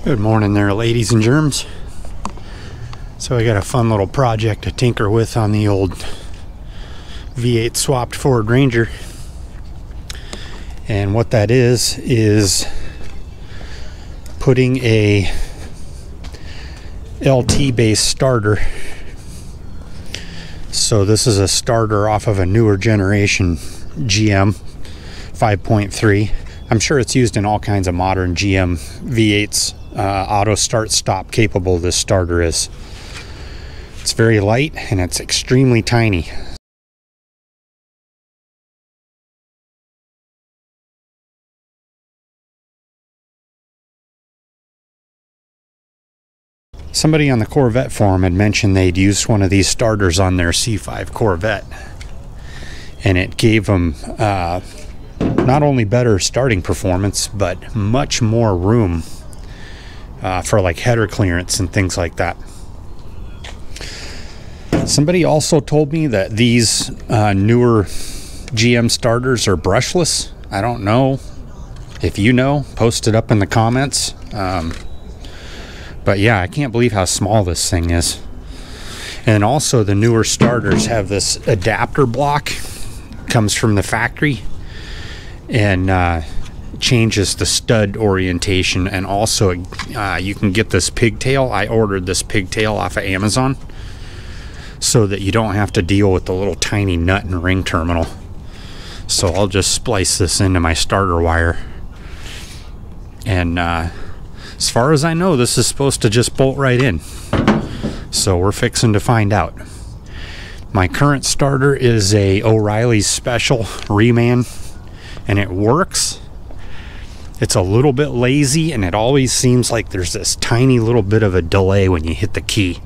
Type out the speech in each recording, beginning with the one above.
Good morning there, ladies and germs. So I got a fun little project to tinker with on the old V8 swapped Ford Ranger. And what that is putting a LT based starter. So this is a starter off of a newer generation GM 5.3. I'm sure it's used in all kinds of modern GM V8s. Auto start stop capable this starter is. It's very light and it's extremely tiny. Somebody on the Corvette forum had mentioned they'd used one of these starters on their C5 Corvette, and it gave them not only better starting performance but much more room for like header clearance and things like that. Somebody also told me that these newer GM starters are brushless. I don't know. If you know, post it up in the comments. But yeah, I can't believe how small this thing is. And also the newer starters have this adapter block. Comes from the factory and changes the stud orientation, and also you can get this pigtail. I ordered this pigtail off of Amazon so that you don't have to deal with the little tiny nut and ring terminal. So I'll just splice this into my starter wire, and as far as I know, this is supposed to just bolt right in. So we're fixing to find out. My current starter is a O'Reilly's Special reman, and it works. It's a little bit lazy, and it always seems like there's this tiny little bit of a delay when you hit the key.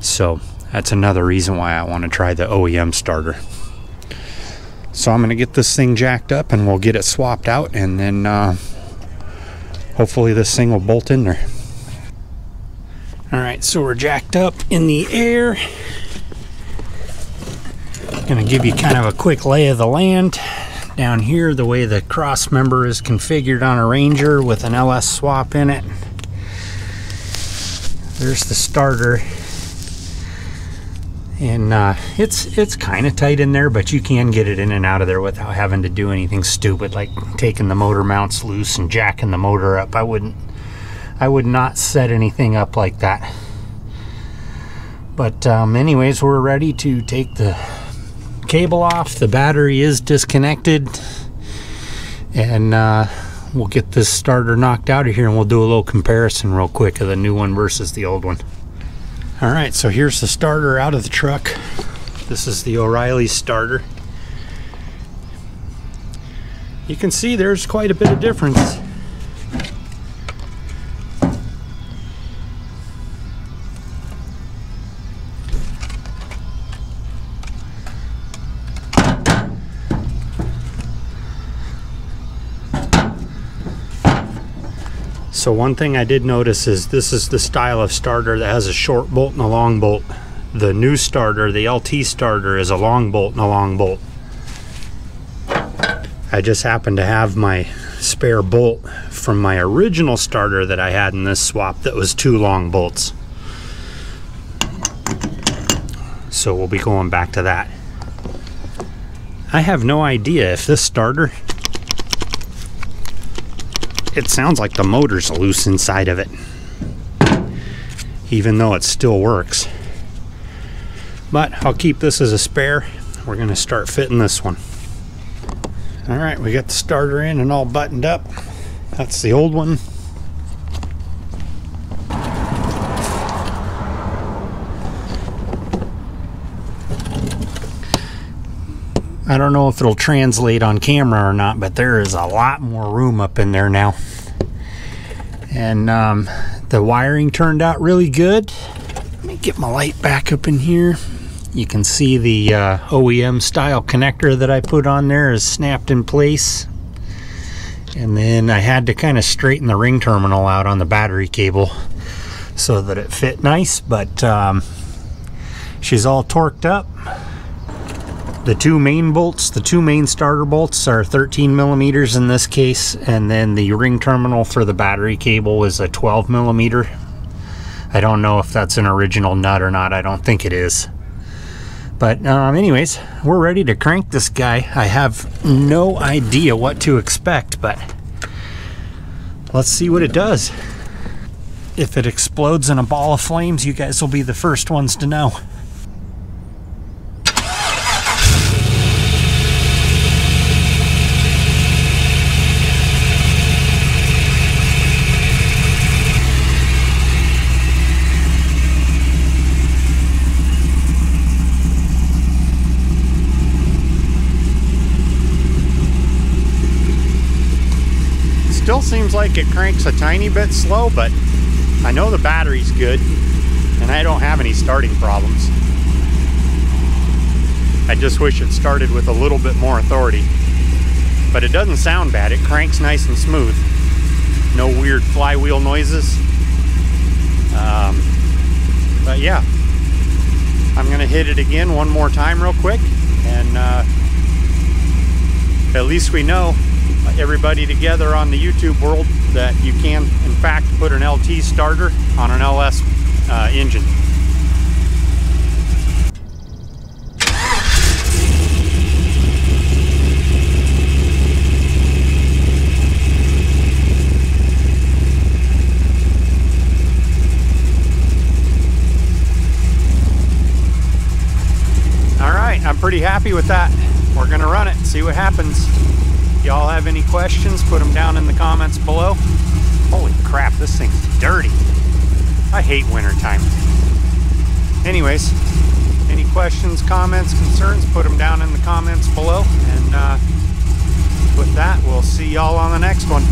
So that's another reason why I want to try the OEM starter. So I'm going to get this thing jacked up and we'll get it swapped out, and then hopefully this thing will bolt in there. Alright, so we're jacked up in the air. Going to give you kind of a quick lay of the land. Down here, the way the cross member is configured on a Ranger with an LS swap in it. There's the starter. And it's kind of tight in there, but you can get it in and out of there without having to do anything stupid like taking the motor mounts loose and jacking the motor up. I would not set anything up like that. But anyways, we're ready to take the cable off. The battery is disconnected, and we'll get this starter knocked out of here, and we'll do a little comparison real quick of the new one versus the old one. Alright, so here's the starter out of the truck. This is the O'Reilly starter. You can see there's quite a bit of difference. So one thing I did notice is this is the style of starter that has a short bolt and a long bolt. The new starter, the LT starter, is a long bolt and a long bolt. I just happen to have my spare bolt from my original starter that I had in this swap that was 2 long bolts. So we'll be going back to that. I have no idea if this starter, it sounds like the motor's loose inside of it, even though it still works. But I'll keep this as a spare. We're going to start fitting this one. Alright, we got the starter in and all buttoned up. That's the old one. I don't know if it'll translate on camera or not, but there is a lot more room up in there now. And the wiring turned out really good. Let me get my light back up in here. You can see the OEM style connector that I put on there is snapped in place. And then I had to kind of straighten the ring terminal out on the battery cable so that it fit nice, but she's all torqued up. the two main bolts, the two main starter bolts are 13 millimeters in this case, and then the ring terminal for the battery cable is a 12 millimeter. I don't know if that's an original nut or not. I don't think it is. But anyways, we're ready to crank this guy. I have no idea what to expect, but let's see what it does. If it explodes in a ball of flames, you guys will be the first ones to know. Still seems like it cranks a tiny bit slow, but I know the battery's good and I don't have any starting problems. I just wish it started with a little bit more authority, but it doesn't sound bad. It cranks nice and smooth. No weird flywheel noises. But yeah, I'm gonna hit it again one more time real quick, and at least we know, everybody together on the YouTube world, that you can in fact put an LT starter on an LS engine. Alright, I'm pretty happy with that. We're gonna run it and see what happens. Y'all have any questions, put them down in the comments below. Holy crap, this thing's dirty. I hate wintertime. Anyways, any questions, comments, concerns, put them down in the comments below. And with that, we'll see y'all on the next one.